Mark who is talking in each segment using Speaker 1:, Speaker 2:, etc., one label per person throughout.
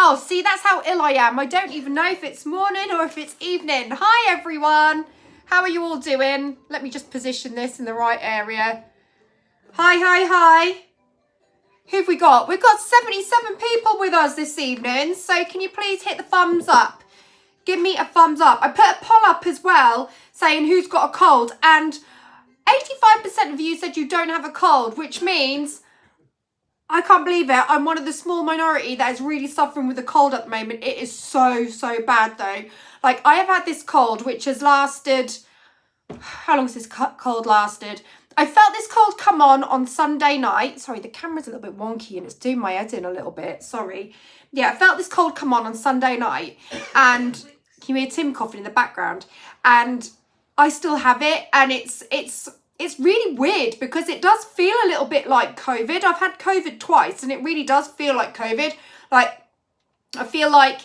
Speaker 1: Oh, see, that's how ill I am. I don't even know if it's morning or if it's evening. Hi, everyone. How are you all doing? Let me just position this in the right area. Hi, hi, hi. Who've we got? We've got 77 people with us this evening. So can you please hit the thumbs up? Give me a thumbs up. I put a poll up as well saying who's got a cold. And 85% of you said you don't have a cold, which means... I can't believe it. I'm one of the small minority that is really suffering with a cold at the moment. It is so, so bad though. Like, I have had this cold which has lasted... How long has this cold lasted? I felt this cold come on Sunday night. Sorry, the camera's a little bit wonky and it's doing my head in a little bit. Sorry. Yeah, I felt this cold come on Sunday night. And you hear Tim coughing in the background. And I still have it. And it's really weird because it does feel a little bit like COVID. I've had COVID twice and it really does feel like COVID. Like, I feel like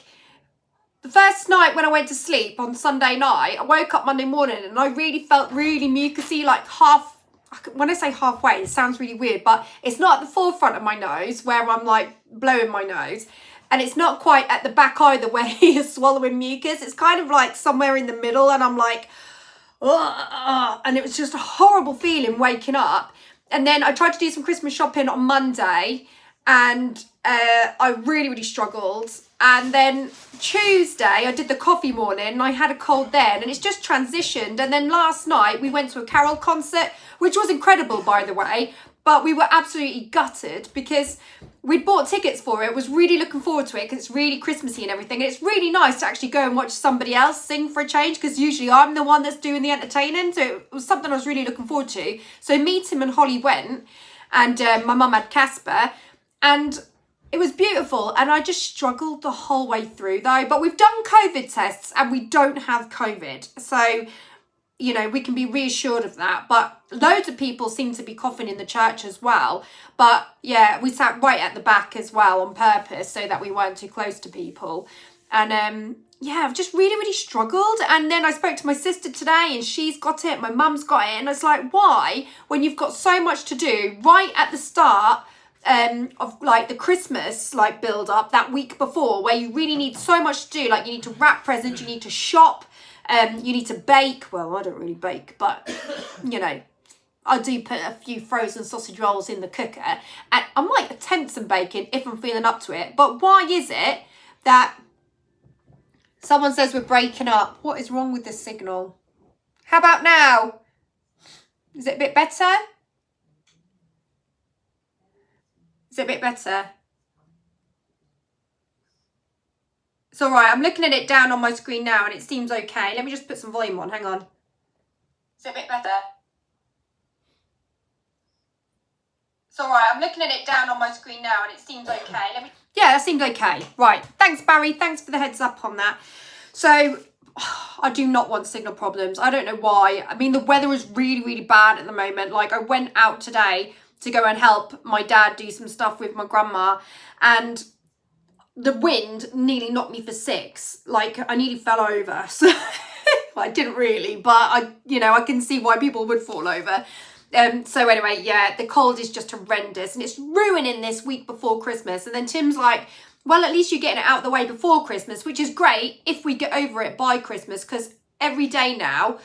Speaker 1: the first night when I went to sleep on Sunday night, I woke up Monday morning and I really felt really mucousy, like when I say halfway, it sounds really weird, but it's not at the forefront of my nose where I'm like blowing my nose. And it's not quite at the back either where you're swallowing mucus. It's kind of like somewhere in the middle and I'm like... and it was just a horrible feeling waking up. And then I tried to do some Christmas shopping on Monday and I really struggled. And then Tuesday I did the coffee morning and I had a cold then and it's just transitioned. And then last night we went to a carol concert, which was incredible, by the way, but we were absolutely gutted because we'd bought tickets for it. Was really looking forward to it because it's really Christmassy and everything. And it's really nice to actually go and watch somebody else sing for a change because usually I'm the one that's doing the entertaining. So it was something I was really looking forward to. So me, Tim and Holly went and my mum had Casper and it was beautiful. And I just struggled the whole way through though. But we've done COVID tests and we don't have COVID. So... you know, we can be reassured of that. But loads of people seem to be coughing in the church as well. But yeah, we sat right at the back as well on purpose so that we weren't too close to people. And yeah, I've just really struggled. And then I spoke to my sister today and she's got it. My mum's got it. And it's like, why, when you've got so much to do right at the start of like the Christmas like build up that week before, where you really need so much to do, like you need to wrap presents, you need to shop, you need to bake. Well, I don't really bake, but you know, I do put a few frozen sausage rolls in the cooker and I might attempt some baking if I'm feeling up to it. But why is it that someone says we're breaking up? What is wrong with this signal? How about now? Is it a bit better? Is it a bit better? It's all right. I'm looking at it down on my screen now and it seems okay. Let me just put some volume on. Hang on. Is it a bit better? It's all right. I'm looking at it down on my screen now and it seems okay. Yeah, that seemed okay. Right. Thanks, Barry. Thanks for the heads up on that. So I do not want signal problems. I don't know why. I mean, the weather is really bad at the moment. Like, I went out today to go and help my dad do some stuff with my grandma and the wind nearly knocked me for 6. Like, I nearly fell over. So I didn't really, but I can see why people would fall over. So anyway, yeah, the cold is just horrendous and it's ruining this week before Christmas. And then Tim's like, well, at least you're getting it out of the way before Christmas, which is great if we get over it by Christmas, because every day now,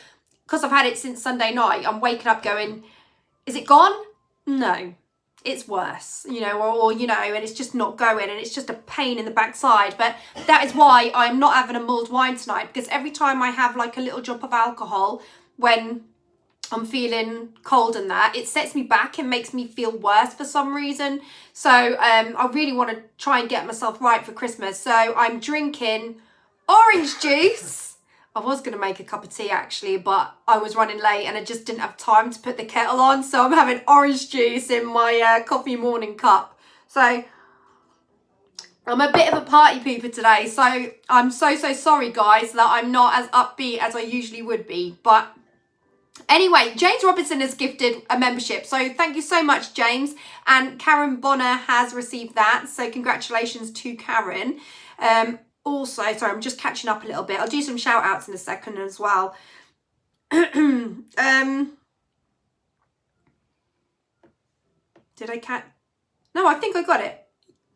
Speaker 1: because I've had it since Sunday night, I'm waking up going, is it gone? No. It's worse, you know, or you know, and it's just not going and it's just a pain in the backside. But that is why I'm not having a mulled wine tonight, because every time I have like a little drop of alcohol when I'm feeling cold and that, it sets me back and makes me feel worse for some reason. So I really want to try and get myself right for Christmas. So I'm drinking orange juice. I was going to make a cup of tea actually, but I was running late and I just didn't have time to put the kettle on. So I'm having orange juice in my coffee morning cup. So I'm a bit of a party pooper today. So I'm so sorry, guys, that I'm not as upbeat as I usually would be. But anyway, James Robinson has gifted a membership. So thank you so much, James. And Karen Bonner has received that. So congratulations to Karen. Also, sorry, I'm just catching up a little bit. I'll do some shout outs in a second as well. Did I catch? No, I think I got it.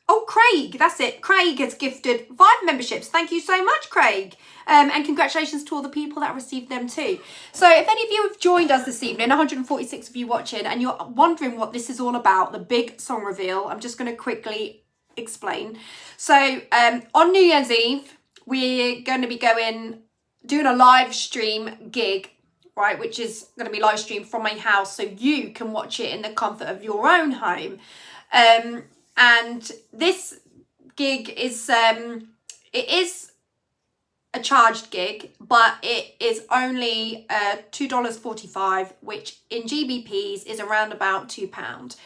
Speaker 1: Oh, Craig, that's it. Craig has gifted 5 memberships. Thank you so much, Craig. And congratulations to all the people that received them too. So if any of you have joined us this evening, 146 of you watching, and you're wondering what this is all about, the big song reveal, I'm just going to quickly explain. So on New Year's Eve, we're going to be doing a live stream gig, right, which is going to be live streamed from my house so you can watch it in the comfort of your own home. And this gig is it is a charged gig, but it is only $2.45, which in GBPs is around about £2.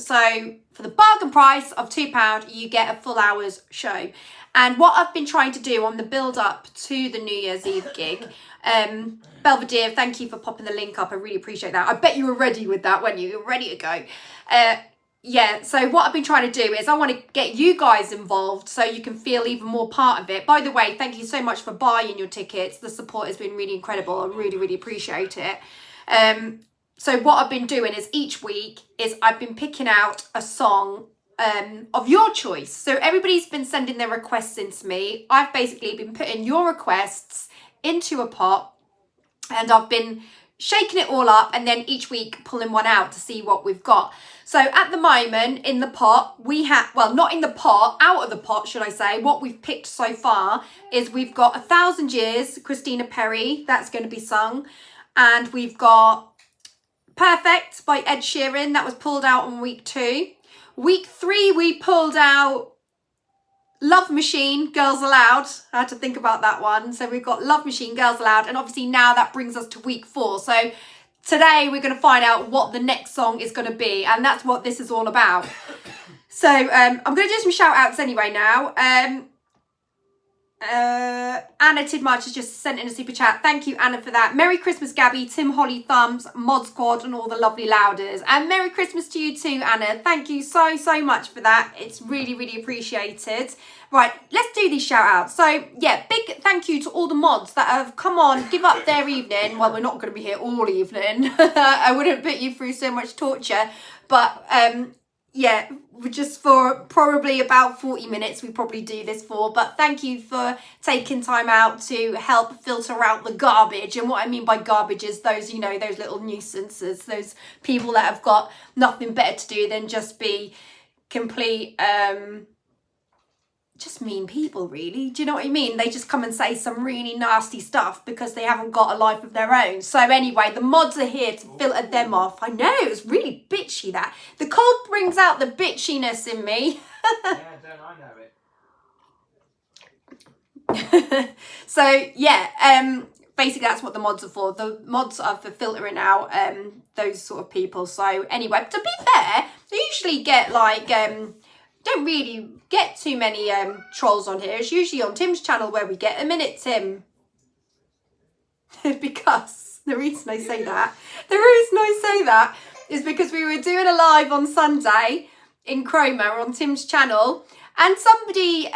Speaker 1: So for the bargain price of £2, you get a full hour's show. And what I've been trying to do on the build up to the New Year's Eve gig, Belvedere, thank you for popping the link up. I really appreciate that. I bet you were ready with that, weren't you? You were ready to go. Yeah, so what I've been trying to do is I want to get you guys involved so you can feel even more part of it. By the way, thank you so much for buying your tickets. The support has been really incredible. I really, really appreciate it. So what I've been doing is each week is I've been picking out a song of your choice. So everybody's been sending their requests in to me. I've basically been putting your requests into a pot and I've been shaking it all up and then each week pulling one out to see what we've got. So at the moment in the pot, we have, well, not in the pot, out of the pot, should I say, what we've picked so far is we've got 1,000 Years, Christina Perri, that's going to be sung. And we've got Perfect by Ed Sheeran, that was pulled out on week 2. Week 3, we pulled out Love Machine, Girls Aloud. I had to think about that one. So we've got Love Machine, Girls Aloud. And obviously now that brings us to week 4. So today we're going to find out what the next song is going to be. And that's what this is all about. So I'm going to do some shout outs anyway now. Anna Tidmarch has just sent in a super chat. Thank you, Anna, for that. Merry Christmas, Gabby, Tim Holly Thumbs, Mod Squad, and all the lovely louders. And Merry Christmas to you too, Anna. Thank you so, so much for that. It's really, really appreciated. Right, let's do these shout outs. So, yeah, big thank you to all the mods that have come on, give up their evening. Well, we're not going to be here all evening. I wouldn't put you through so much torture. But, yeah, just for probably about 40 minutes we probably do this for, but thank you for taking time out to help filter out the garbage. And what I mean by garbage is those, you know, those little nuisances, those people that have got nothing better to do than just be complete just mean people, really. Do you know what I mean? They just come and say some really nasty stuff because they haven't got a life of their own. So anyway, the mods are here to filter them off. I know, it was really bitchy, that. The cold brings out the bitchiness in me.
Speaker 2: Yeah, don't I know it.
Speaker 1: So yeah, basically that's what the mods are for. The mods are for filtering out those sort of people. So anyway, to be fair, they usually get like don't really get too many trolls on here. It's usually on Tim's channel where we get them, innit, Tim? Because the reason I say that is because we were doing a live on Sunday in Chroma on Tim's channel, and somebody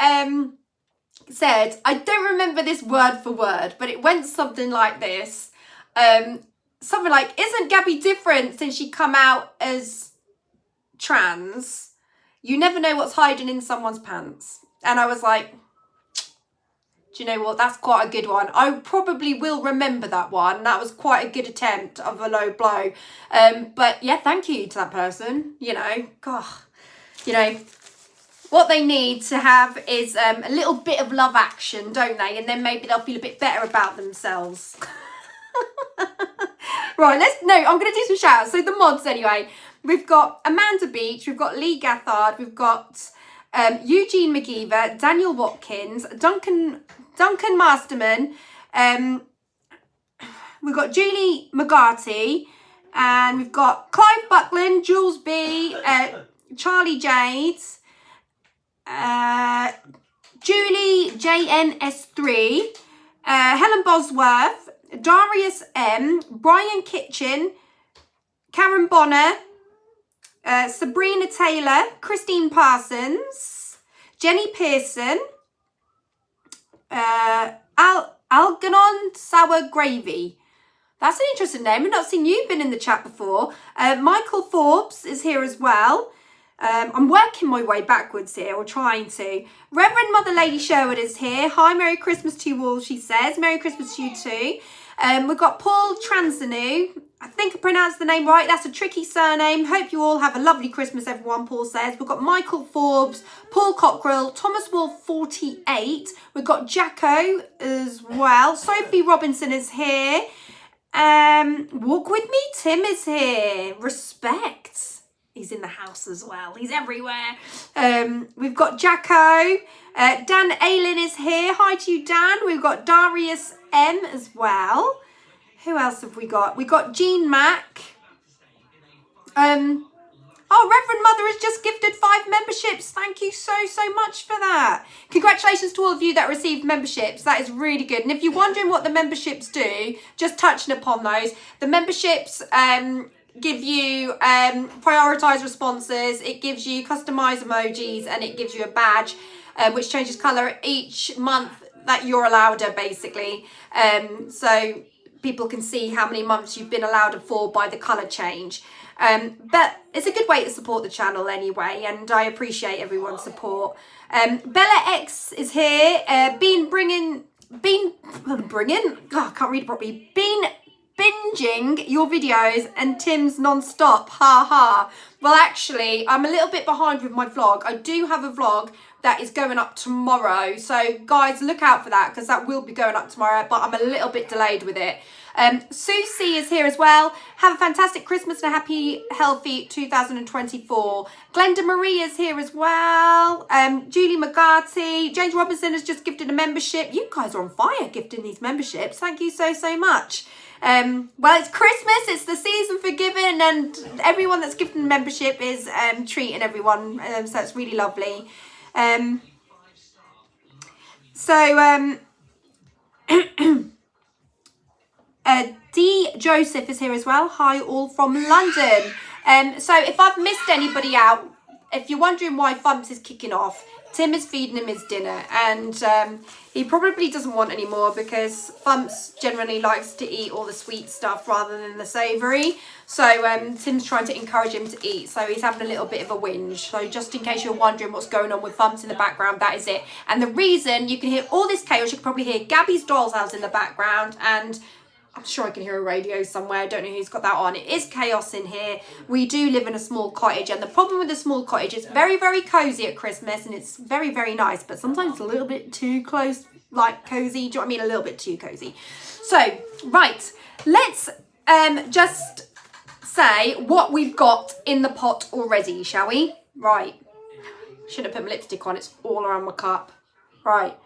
Speaker 1: said, I don't remember this word for word, but it went something like this. Something like, isn't Gabby different since she come out as trans? You never know what's hiding in someone's pants. And I was like, do you know what? That's quite a good one. I probably will remember that one. That was quite a good attempt of a low blow. But yeah, thank you to that person. You know, God, you know, what they need to have is a little bit of love action, don't they? And then maybe they'll feel a bit better about themselves. Right, I'm going to do some shout outs. So the mods anyway. We've got Amanda Beach, we've got Lee Gathard, we've got Eugene McGeever, Daniel Watkins, Duncan Masterman, we've got Julie McGarty, and we've got Clive Buckland, Jules B, Charlie Jade, Julie JNS3, Helen Bosworth, Darius M, Brian Kitchen, Karen Bonner, Sabrina Taylor, Christine Parsons, Jenny Pearson, Algernon Sour Gravy. That's an interesting name. I've not seen you been in the chat before. Michael Forbes is here as well. I'm working my way backwards here, or trying to. Reverend Mother Lady Sherwood is here. Hi, Merry Christmas to you all, she says. Merry Christmas to you too. We've got Paul Transanu. I think I pronounced the name right. That's a tricky surname. Hope you all have a lovely Christmas, everyone, Paul says. We've got Michael Forbes, Paul Cockrell, Thomas Wolf 48. We've got Jacko as well. Sophie Robinson is here. Walk With Me, Tim is here. Respect. He's in the house as well. He's everywhere. We've got Jacko. Dan Aylin is here. Hi to you, Dan. We've got Darius M as well. Who else have we got? We've got Jean Mack. Reverend Mother has just gifted 5 memberships. Thank you so much for that. Congratulations to all of you that received memberships. That is really good. And if you're wondering what the memberships do, just touching upon those, the memberships give you prioritized responses, it gives you customized emojis, and it gives you a badge which changes color each month that you're allowed it, basically. So people can see how many months you've been allowed it for by the color change. But it's a good way to support the channel anyway, and I appreciate everyone's support. Bella X is here. Binging, I can't read it properly. Binging your videos and Tim's non-stop, ha ha. Well, actually, I'm a little bit behind with my vlog. I do have a vlog that is going up tomorrow, so guys, look out for that, because that will be going up tomorrow, but I'm a little bit delayed with it. Susie is here as well. Have a fantastic Christmas and a happy, healthy 2024. Glenda Marie is here as well. Julie McGarty. James Robinson has just gifted a membership. You guys are on fire gifting these memberships. Thank you so much. Well, it's Christmas, it's the season for giving, and everyone that's gifting membership is treating everyone, so it's really lovely. D. Joseph is here as well. Hi all from London. So if I've missed anybody out, if you're wondering why Thumps is kicking off, Tim is feeding him his dinner, and he probably doesn't want any more because Thumps generally likes to eat all the sweet stuff rather than the savoury. So Tim's trying to encourage him to eat, so he's having a little bit of a whinge. So just in case you're wondering what's going on with Thumps in the background, that is it. And the reason you can hear all this chaos, you can probably hear Gabby's doll's house in the background, and I'm sure I can hear a radio somewhere. I don't know who's got that on. It is chaos in here. We do live in a small cottage, and the problem with the small cottage, it's very cosy at Christmas, and it's very nice, but sometimes it's a little bit too close, like cozy. Do you know what I mean? A little bit too cozy. So, right, let's just say what we've got in the pot already, shall we? Right. Should have put my lipstick on. It's all around my cup. Right.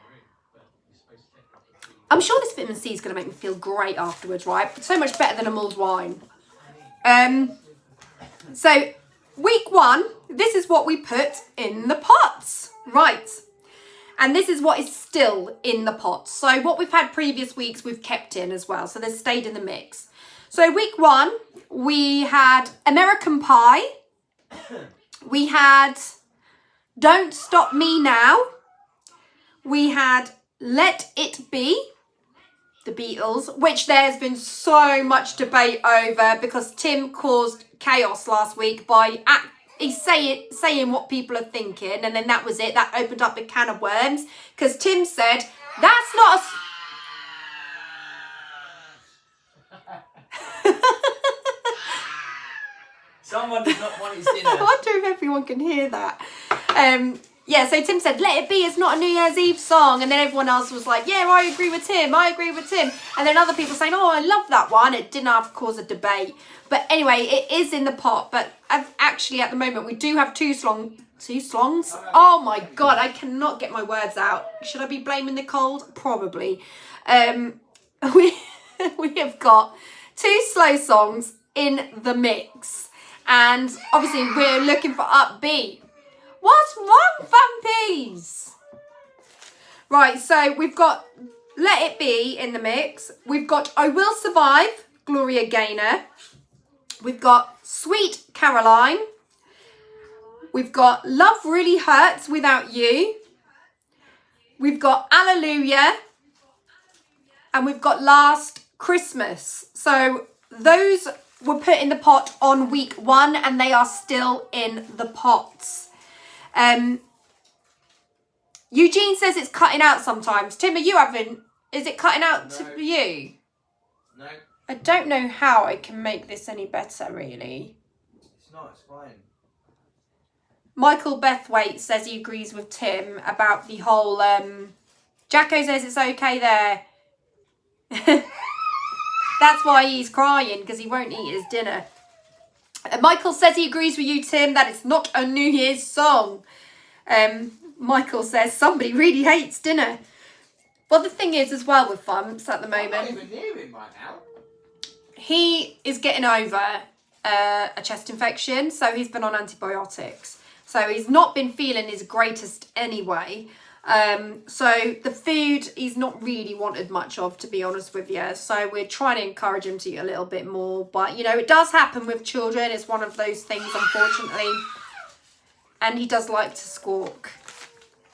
Speaker 1: I'm sure this vitamin C is going to make me feel great afterwards, right? So much better than a mulled wine. So, week 1, this is what we put in the pots. Right. And this is what is still in the pots. So, what we've had previous weeks, we've kept in as well. So, they've stayed in the mix. So, week 1, we had American Pie. We had Don't Stop Me Now. We had Let It Be, the Beatles, which there's been so much debate over because Tim caused chaos last week by saying what people are thinking, and then that was it. That opened up a can of worms because Tim said, that's not a...
Speaker 2: Someone did not want his dinner.
Speaker 1: I wonder if everyone can hear that. Yeah, so Tim said, Let It Be is not a New Year's Eve song. And then everyone else was like, yeah, I agree with Tim. I agree with Tim. And then other people saying, oh, I love that one. It didn't have to cause a debate. But anyway, it is in the pot. But actually, at the moment, we do have two songs. Oh, my God. I cannot get my words out. Should I be blaming the cold? Probably. We have got 2 slow songs in the mix. And obviously, we're looking for upbeat. What's wrong, Vampies? Right, so we've got Let It Be in the mix. We've got I Will Survive, Gloria Gaynor. We've got Sweet Caroline. We've got Love Really Hurts Without You. We've got Alleluia. And we've got Last Christmas. So those were put in the pot on week 1 and they are still in the pots. Eugene says it's cutting out sometimes. Tim, are you having... Is it cutting out for you?
Speaker 2: No.
Speaker 1: I don't know how I can make this any better, really.
Speaker 2: It's not, it's fine.
Speaker 1: Michael Bethwaite says he agrees with Tim about the whole... Jacko says it's okay there. That's why he's crying, because he won't eat his dinner. Michael says he agrees with you, Tim, that it's not a New Year's song. Michael says somebody really hates dinner. Well, the thing is, as well, with Fumps at the moment...
Speaker 2: I'm not even near him right now.
Speaker 1: He is getting over a chest infection, so he's been on antibiotics. So he's not been feeling his greatest anyway. So the food he's not really wanted much of, to be honest with you. So we're trying to encourage him to eat a little bit more. But, you know, it does happen with children. It's one of those things, unfortunately. And he does like to squawk.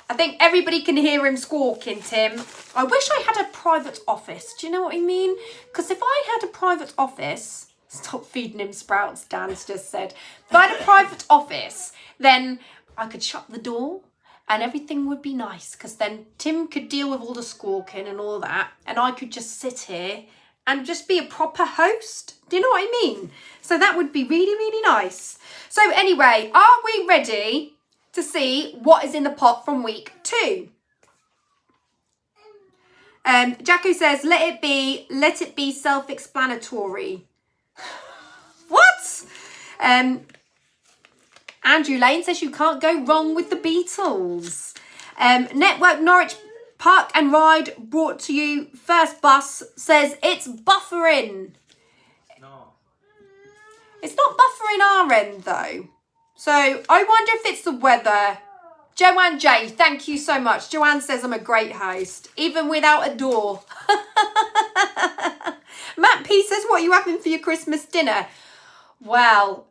Speaker 1: I think everybody can hear him squawking, Tim. I wish I had a private office. Do you know what I mean? Because if I had a private office... Stop feeding him sprouts, Dan's just said. If I had a private office, then I could shut the door and everything would be nice. Because then Tim could deal with all the squawking and all that. And I could just sit here and just be a proper host. Do you know what I mean? So that would be really, really nice. So anyway, are we ready to see what is in the pot from week 2? Jacko says, let it be self-explanatory. What? Andrew Lane says you can't go wrong with the Beatles. Network Norwich Park and Ride brought to you first bus says it's buffering.
Speaker 2: No.
Speaker 1: It's not buffering our end though. So I wonder if it's the weather. Joanne J, thank you so much. Joanne says I'm a great host, even without a door. Matt P says, what are you having for your Christmas dinner? Well,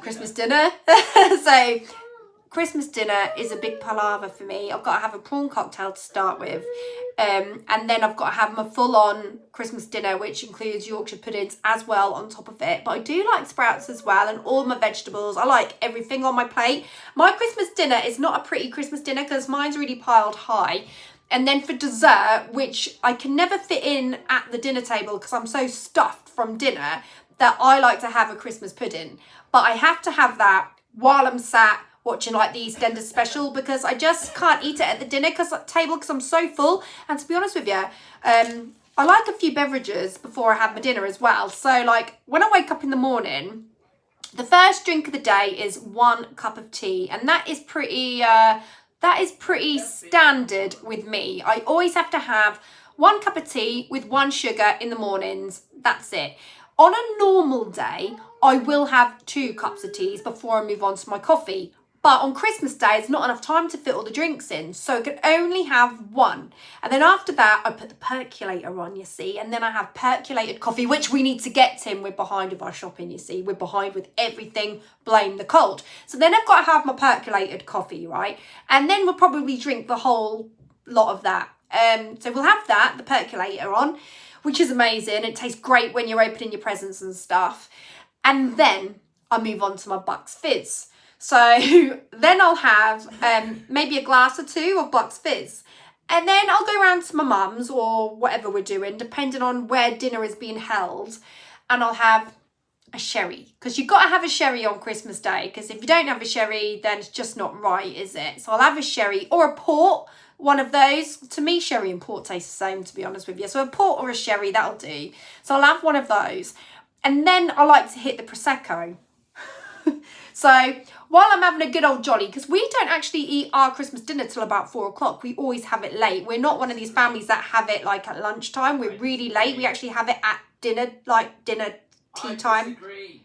Speaker 1: Christmas dinner. So Christmas dinner is a big palaver for me. I've got to have a prawn cocktail to start with. And then I've got to have my full-on Christmas dinner, which includes Yorkshire puddings as well on top of it. But I do like sprouts as well and all my vegetables. I like everything on my plate. My Christmas dinner is not a pretty Christmas dinner because mine's really piled high. And then for dessert, which I can never fit in at the dinner table because I'm so stuffed from dinner, that I like to have a Christmas pudding. But I have to have that while I'm sat watching like the EastEnders special because I just can't eat it at the dinner table because I'm so full. And to be honest with you, I like a few beverages before I have my dinner as well. So like when I wake up in the morning, the first drink of the day is 1 cup of tea. And that is pretty standard with me. I always have to have 1 cup of tea with 1 sugar in the mornings. That's it. On a normal day, I will have 2 cups of teas before I move on to my coffee. But on Christmas Day, it's not enough time to fit all the drinks in. So I can only have 1. And then after that, I put the percolator on, you see. And then I have percolated coffee, which we need to get, Tim. We're behind with our shopping, you see. We're behind with everything. Blame the cold. So then I've got to have my percolated coffee, right? And then we'll probably drink the whole lot of that. So we'll have that, the percolator on, which is amazing. It tastes great when you're opening your presents and stuff. And then I move on to my Bucks Fizz. So then I'll have maybe a glass or 2 of Bucks Fizz. And then I'll go around to my mum's or whatever we're doing, depending on where dinner is being held. And I'll have a sherry. Because you've got to have a sherry on Christmas Day. Because if you don't have a sherry, then it's just not right, is it? So I'll have a sherry or a port. One of those. To me, sherry and port taste the same, to be honest with you. So a port or a sherry, that'll do. So I'll have one of those. And then I like to hit the Prosecco. So while I'm having a good old jolly, because we don't actually eat our Christmas dinner till about 4 o'clock. We always have it late. We're not one of these families that have it like at lunchtime. We're really late. We actually have it at dinner, like dinner tea time.
Speaker 2: I disagree.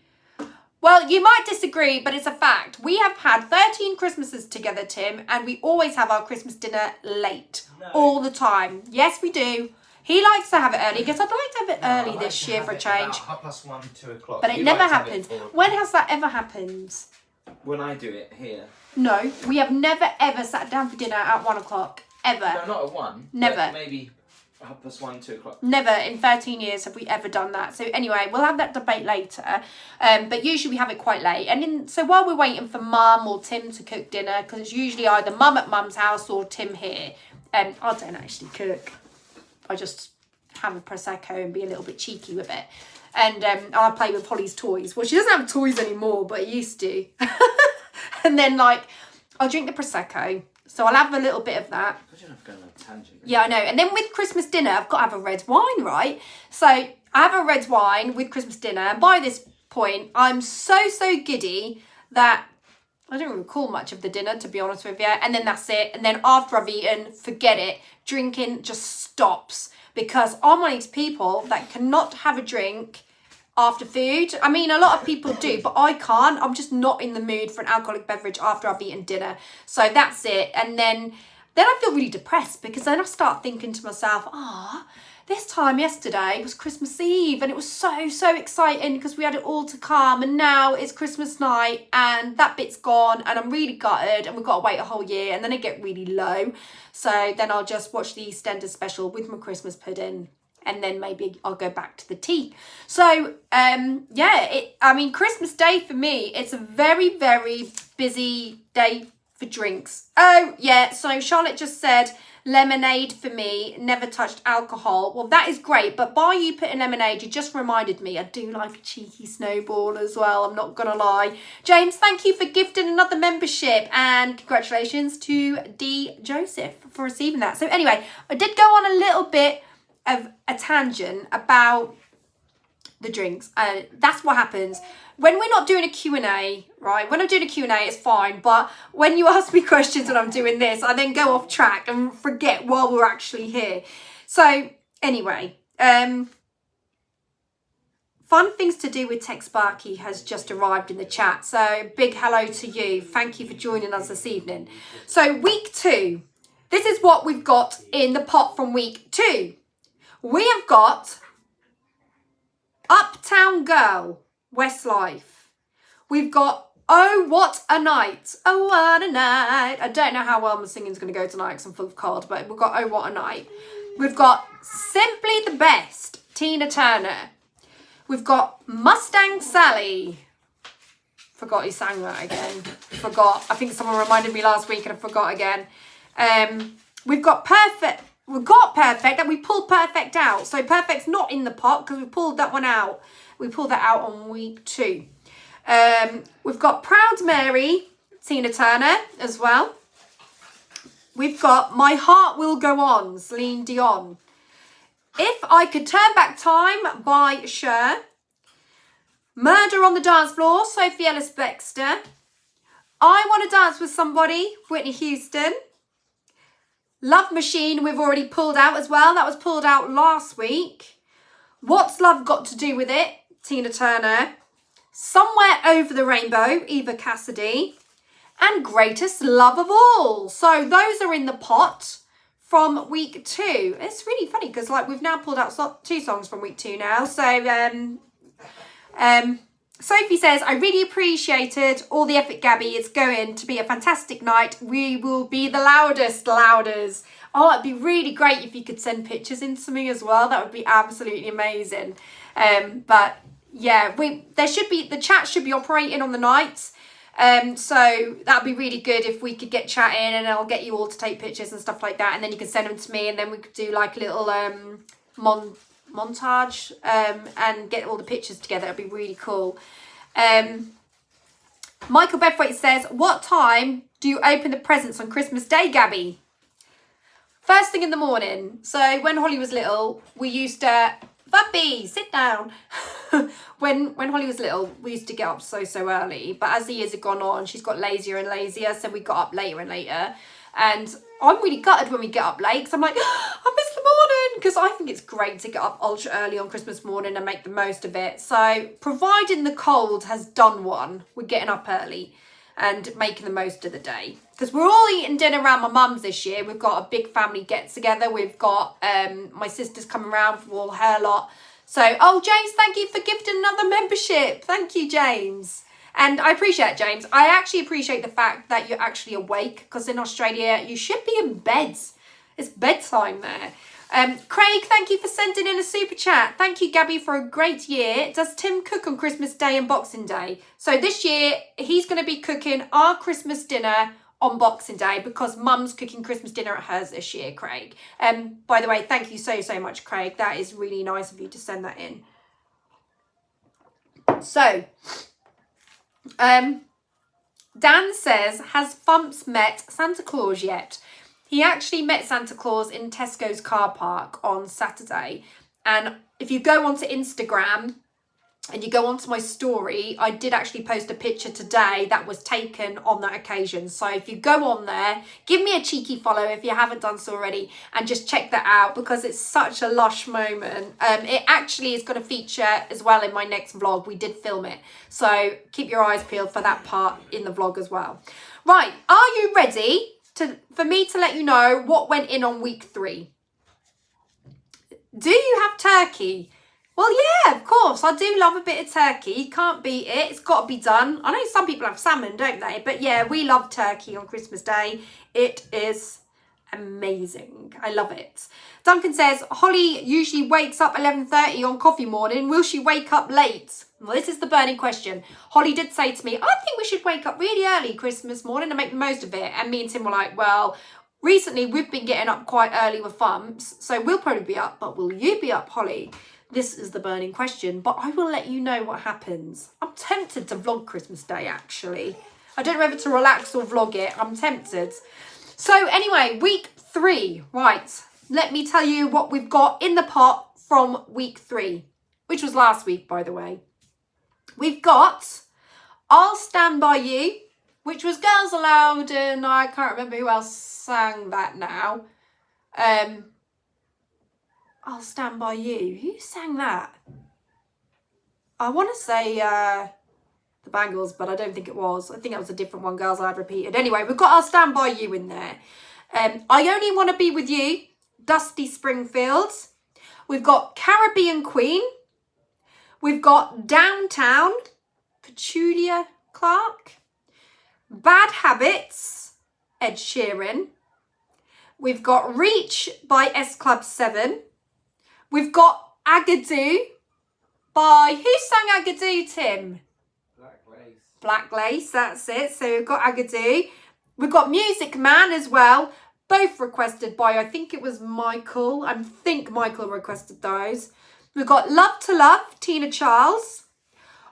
Speaker 1: Well, you might disagree, but it's a fact. We have had 13 Christmases together, Tim, and we always have our Christmas dinner late.
Speaker 2: No.
Speaker 1: All the time. Yes, we do. He likes to have it early because I'd like to have it early this year for a change.
Speaker 2: About 1:30, 2 o'clock.
Speaker 1: But it never happens. When has that ever happened?
Speaker 2: When I do it here.
Speaker 1: No, we have never ever sat down for dinner at 1 o'clock. Ever.
Speaker 2: No, not at 1.
Speaker 1: Never.
Speaker 2: But maybe 1:30, 2:00.
Speaker 1: Never in 13 years have we ever done that. So anyway, we'll have that debate later. But usually we have it quite late. And so while we're waiting for Mum or Tim to cook dinner, because it's usually either Mum at Mum's house or Tim here. I don't actually cook. I just have a Prosecco and be a little bit cheeky with it. And I'll play with Holly's toys. Well, she doesn't have toys anymore, but it used to. And then, like, I'll drink the Prosecco. So I'll have a little bit of that.
Speaker 2: I don't have to go on a tangent.
Speaker 1: Yeah, I know. And then with Christmas dinner, I've got to have a red wine, right? So I have a red wine with Christmas dinner. And by this point, I'm so giddy that I don't recall much of the dinner, to be honest with you. And then that's it. And then after I've eaten, forget it. Drinking just stops. Because I'm one of these people that cannot have a drink after food. I mean, a lot of people do, but I can't. I'm just not in the mood for an alcoholic beverage after I've eaten dinner. So that's it. And then I feel really depressed, because then I start thinking to myself, this time yesterday was Christmas Eve and it was so exciting because we had it all to come, and now it's Christmas night and that bit's gone and I'm really gutted and we've got to wait a whole year, and then I get really low. So then I'll just watch the EastEnders special with my Christmas pudding, and then maybe I'll go back to the tea. So, Christmas Day for me, it's a very busy day for drinks. Oh, yeah, so Charlotte just said lemonade for me, never touched alcohol. Well, that is great, but by you putting lemonade, you just reminded me I do like a cheeky snowball as well, I'm not gonna lie. James, thank you for gifting another membership, and congratulations to D. Joseph for receiving that. So anyway, I did go on a little bit of a tangent about the drinks. That's what happens when we're not doing a Q&A, right? When I'm doing a Q&A, it's fine. But when you ask me questions when I'm doing this, I then go off track and forget while we're actually here. So anyway, fun things to do with Tech Sparky has just arrived in the chat. So big hello to you. Thank you for joining us this evening. So week 2, this is what we've got in the pot from week 2. We have got Uptown Girl, Westlife. We've got Oh What a Night. Oh What a Night. I don't know how well my singing's going to go tonight because I'm full of cold, but we've got Oh What a Night. We've got Simply the Best, Tina Turner. We've got Mustang Sally. Forgot he sang that again. Forgot. I think someone reminded me last week and I forgot again. We've got Perfect. We've got Perfect, and we pulled Perfect out. So Perfect's not in the pot because we pulled that one out. We pulled that out on week 2. We've got Proud Mary, Tina Turner as well. We've got My Heart Will Go On, Celine Dion. If I Could Turn Back Time by Cher. Murder on the Dance Floor, Sophie Ellis-Bextor. I Want to Dance with Somebody, Whitney Houston. Love Machine, we've already pulled out as well. That was pulled out last week. What's Love Got to Do with It? Tina Turner. Somewhere Over the Rainbow, Eva Cassidy. And Greatest Love of All. So those are in the pot from week 2. It's really funny because we've now pulled out 2 songs from week 2 now. So Sophie says, I really appreciated all the effort, Gabby. It's going to be a fantastic night. We will be the louders. Oh, it'd be really great if you could send pictures in to me as well. That would be absolutely amazing. But yeah, the chat should be operating on the nights. So that'd be really good if we could get chatting, and I'll get you all to take pictures and stuff like that. And then you can send them to me, and then we could do like a little montage and get all the pictures together. It'd be really cool. Michael Bethwaite says, what time do you open the presents on Christmas Day, Gabby? First thing in the morning. So when Holly was little, we used to, Puppy, sit down. when Holly was little, we used to get up so early, but as the years have gone on, she's got lazier and lazier, so we got up later and later. And I'm really gutted when we get up late, because I'm like, I miss the morning, because I think it's great to get up ultra early on Christmas morning and make the most of it. So providing the cold has done one, we're getting up early and making the most of the day. Because we're all eating dinner around my mum's this year. We've got a big family get together. We've got my sister's coming around for all her lot. So, oh, James, thank you for gifting another membership. Thank you, James. And I appreciate it, James. I actually appreciate the fact that you're actually awake, because in Australia, you should be in bed. It's bedtime there. Craig, thank you for sending in a super chat. Thank you, Gabby, for a great year. Does Tim cook on Christmas Day and Boxing Day? So this year, he's going to be cooking our Christmas dinner on Boxing Day because Mum's cooking Christmas dinner at hers this year, Craig. By the way, thank you so much, Craig. That is really nice of you to send that in. So, Dan says, has Fumps met Santa Claus yet? He actually met Santa Claus in Tesco's car park on Saturday. And if you go onto Instagram and you go onto my story, I did actually post a picture today that was taken on that occasion. So if you go on there, give me a cheeky follow if you haven't done so already, and just check that out because it's such a lush moment. It actually is going to feature as well in my next vlog. We did film it. So keep your eyes peeled for that part in the vlog as well. Right, are you ready for me to let you know what went in on week 3? Do you have turkey? Well, yeah, of course. I do love a bit of turkey. You can't beat it. It's got to be done. I know some people have salmon, don't they? But yeah, we love turkey on Christmas Day. It is amazing. I love it. Duncan says, Holly usually wakes up 11:30 on coffee morning. Will she wake up late? Well, this is the burning question. Holly did say to me, I think we should wake up really early Christmas morning and make the most of it. And me and Tim were like, well, recently we've been getting up quite early with Fumps, so we'll probably be up. But will you be up, Holly? This is the burning question, but I will let you know what happens. I'm tempted to vlog Christmas Day, actually. I don't know whether to relax or vlog it. I'm tempted. So anyway, week 3. Right, let me tell you what we've got in the pot from week 3, which was last week, by the way. We've got I'll Stand By You, which was Girls Aloud, and I can't remember who else sang that now. I'll Stand By You. Who sang that? I want to say the Bangles, but I don't think it was. I think it was a different one, Girls Aloud repeated. Anyway, we've got I'll Stand By You in there. I Only Want to Be With You, Dusty Springfield. We've got Caribbean Queen. We've got Downtown, Petunia Clark. Bad Habits, Ed Sheeran. We've got Reach by S Club 7. We've got Agadoo by... Who sang Agadoo, Tim?
Speaker 2: Black Lace.
Speaker 1: Black Lace, that's it. So we've got Agadoo. We've got Music Man as well. Both requested by, I think it was Michael. I think Michael requested those. We've got Love to Love, Tina Charles.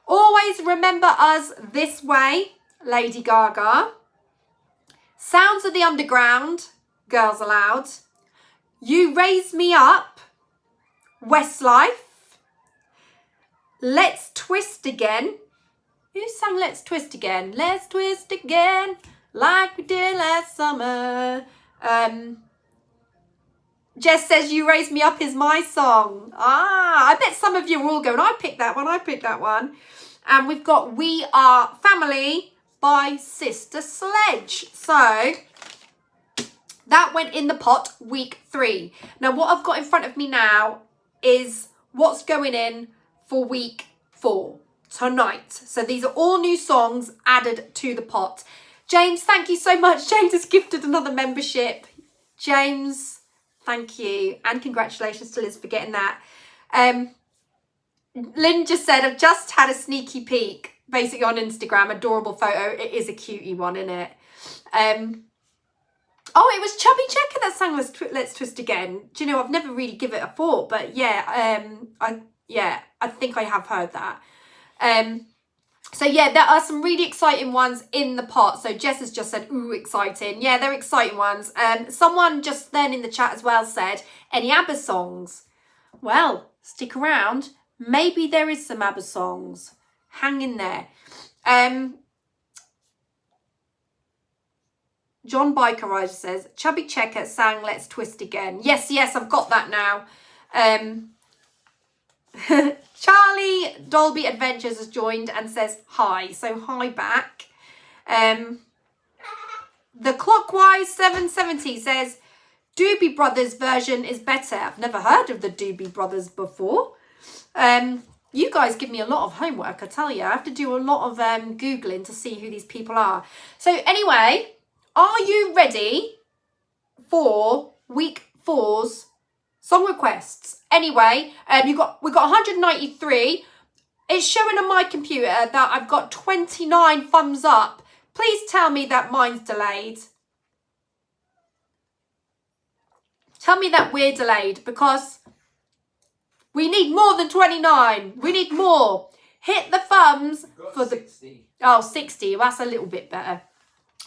Speaker 1: Always Remember Us This Way, Lady Gaga. Sounds of the Underground, Girls Aloud. You Raise Me Up, Westlife. Let's Twist Again. Who sang Let's Twist Again? Let's twist again like we did last summer. Jess says You Raise Me Up is my song. I bet some of you are all going, I picked that one. And we've got We Are Family by Sister Sledge. So that went in the pot week 3. Now what I've got in front of me now is what's going in for week 4 tonight. So these are all new songs added to the pot. James, thank you so much. James has gifted another membership. James, thank you. And congratulations to Liz for getting that. Lynn just said, I've just had a sneaky peek, basically on Instagram. Adorable photo. It is a cutie one, isn't it? Oh, it was Chubby Checker that sang Let's Twist Again. Do you know, I've never really given it a thought, but yeah, I think I have heard that. So yeah, there are some really exciting ones in the pot. So Jess has just said, ooh, exciting. Yeah, they're exciting ones. Someone just then in the chat as well said, any ABBA songs? Well, stick around. Maybe there is some ABBA songs. Hang in there. John Biker Rider says, Chubby Checker sang Let's Twist Again. Yes, I've got that now. Charlie Dolby Adventures has joined and says hi. So hi back. The Clockwise 770 says, Doobie Brothers version is better. I've never heard of the Doobie Brothers before. You guys give me a lot of homework, I tell you. I have to do a lot of Googling to see who these people are. So anyway, are you ready for week 4's Song requests. Anyway, we got 193. It's showing on my computer that I've got 29 thumbs up. Please tell me that mine's delayed. Tell me that we're delayed, because we need more than 29. We need more. Hit the thumbs for the
Speaker 2: 60.
Speaker 1: Oh, 60. Well, that's a little bit better.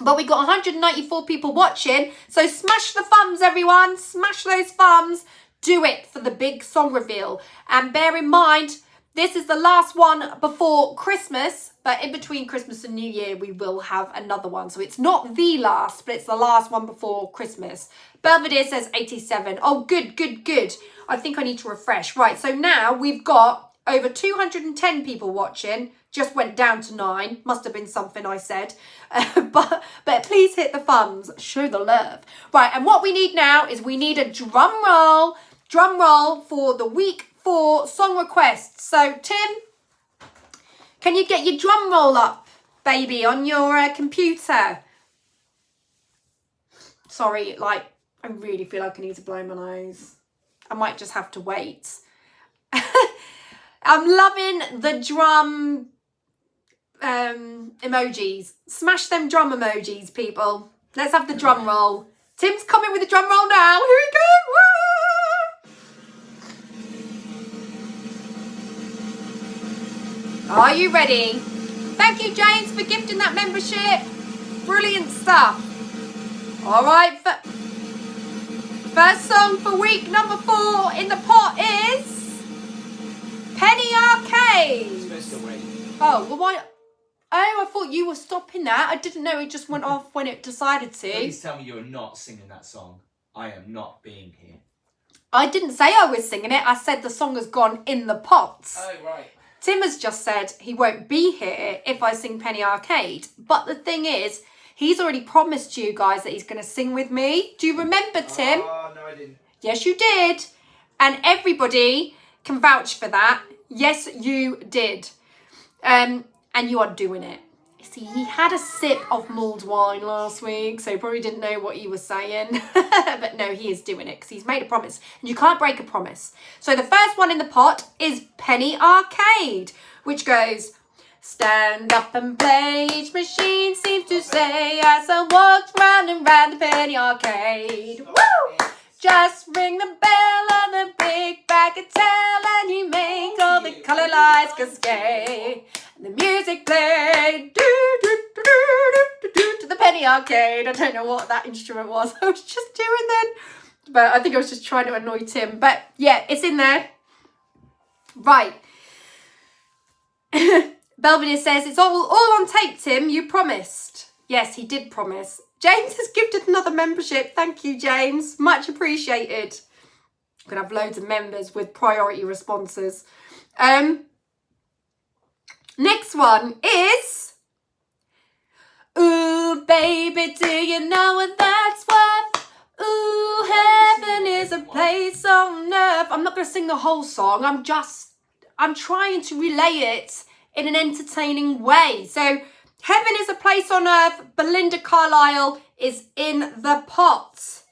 Speaker 1: But we got 194 people watching. So smash the thumbs, everyone. Smash those thumbs. Do it for the big song reveal. And bear in mind, this is the last one before Christmas. But in between Christmas and New Year, we will have another one. So it's not the last, but it's the last one before Christmas. Belvedere says 87. Oh, good, good, good. I think I need to refresh. Right, so now we've got over 210 people watching. Just went down to 9. Must have been something I said. But please hit the thumbs. Show the love. Right, and what we need now is we need a drum roll. Drum roll for the week 4 song requests. So, Tim, can you get your drum roll up, baby, on your computer? Sorry, like, I really feel like I need to blow my nose. I might just have to wait. I'm loving the drum emojis. Smash them drum emojis, people. Let's have the drum roll. Tim's coming with the drum roll now. Here we go. Woo! Are you ready? Thank you, James, for gifting that membership. Brilliant stuff. All right. First song for week number 4 in the pot is Penny Arcade.
Speaker 2: Supposed to wait.
Speaker 1: Oh, well, why? Oh, I thought you were stopping that. I didn't know it just went off when it decided to.
Speaker 2: Please tell me you are not singing that song. I am not being here.
Speaker 1: I didn't say I was singing it. I said the song has gone in the pot.
Speaker 2: Oh, right.
Speaker 1: Tim has just said he won't be here if I sing Penny Arcade. But the thing is, he's already promised you guys that he's going to sing with me. Do you remember, Tim?
Speaker 2: Oh, no, I didn't.
Speaker 1: Yes, you did. And everybody can vouch for that. Yes, you did. And you are doing it. See, he had a sip of mulled wine last week, so he probably didn't know what he was saying. But no, he is doing it because he's made a promise. And you can't break a promise. So the first one in the pot is Penny Arcade, which goes, stand up and play, each machine seems to say, as I walk round and round the Penny Arcade. Woo! Just ring the bell on the big bagatelle and you make all the colour lights cascade. And the music played to the Penny Arcade. I don't know what that instrument was. I was just doing then. But I think I was just trying to annoy Tim. But yeah, it's in there. Right. Belvedere says, it's all on tape, Tim. You promised. Yes, he did promise. James has gifted another membership. Thank you, James. Much appreciated. I'm going to have loads of members with priority responses. Next one is... Ooh, baby, do you know what that's worth? Ooh, heaven is a place on earth. I'm not going to sing the whole song. I'm trying to relay it in an entertaining way. So... Heaven is a Place on Earth, Belinda Carlisle is in the pot.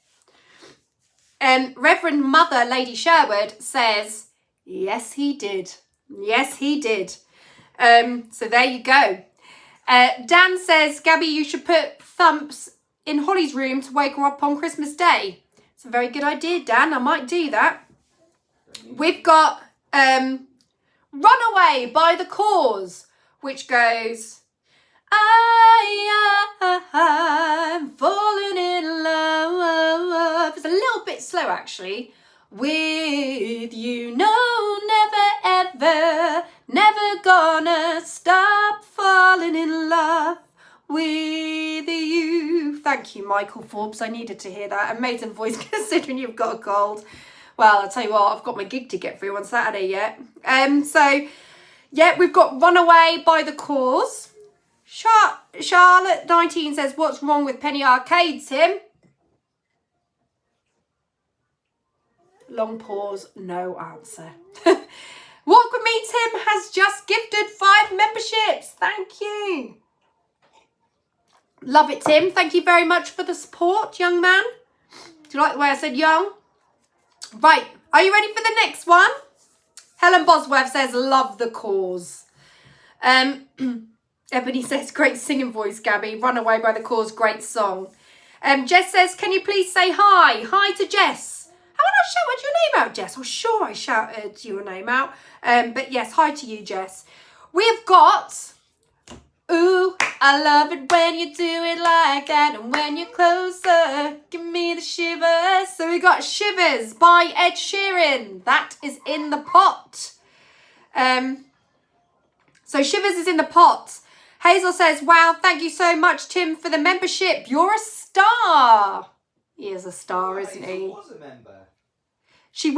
Speaker 1: Reverend Mother Lady Sherwood says, yes, he did. Yes, he did. So there you go. Dan says, Gabby, you should put thumps in Holly's room to wake her up on Christmas Day. It's a very good idea, Dan. I might do that. We've got Runaway by The Cause, which goes... I'm falling in love. It's a little bit slow, actually. With you, no, never, ever, never gonna stop falling in love with you. Thank you, Michael Forbes. I needed to hear that. Amazing voice, considering you've got a cold. Well, I'll tell you what, I've got my gig to get through on Saturday yet. So, yeah, we've got Runaway by The Cause. Charlotte 19 says, what's wrong with Penny Arcade, Tim? Long pause, no answer. Walk With Me Tim has just gifted 5 memberships. Thank you. Love it, Tim. Thank you very much for the support, young man. Do you like the way I said young? Right, are you ready for the next one? Helen Bosworth says, love the cause. Ebony says, great singing voice, Gabby. Run Away by the Cause, great song. Jess says, can you please say hi? Hi to Jess. Haven't I shouted your name out, Jess? I'm sure I shouted your name out. But yes, hi to you, Jess. We've got, ooh, I love it when you do it like that. And when you're closer, give me the shivers. So we got Shivers by Ed Sheeran. That is in the pot. So Shivers is in the pot. Hazel says, wow, thank you so much, Tim, for the membership. You're a star. He is a star, isn't he?
Speaker 2: Hazel was a member.
Speaker 1: She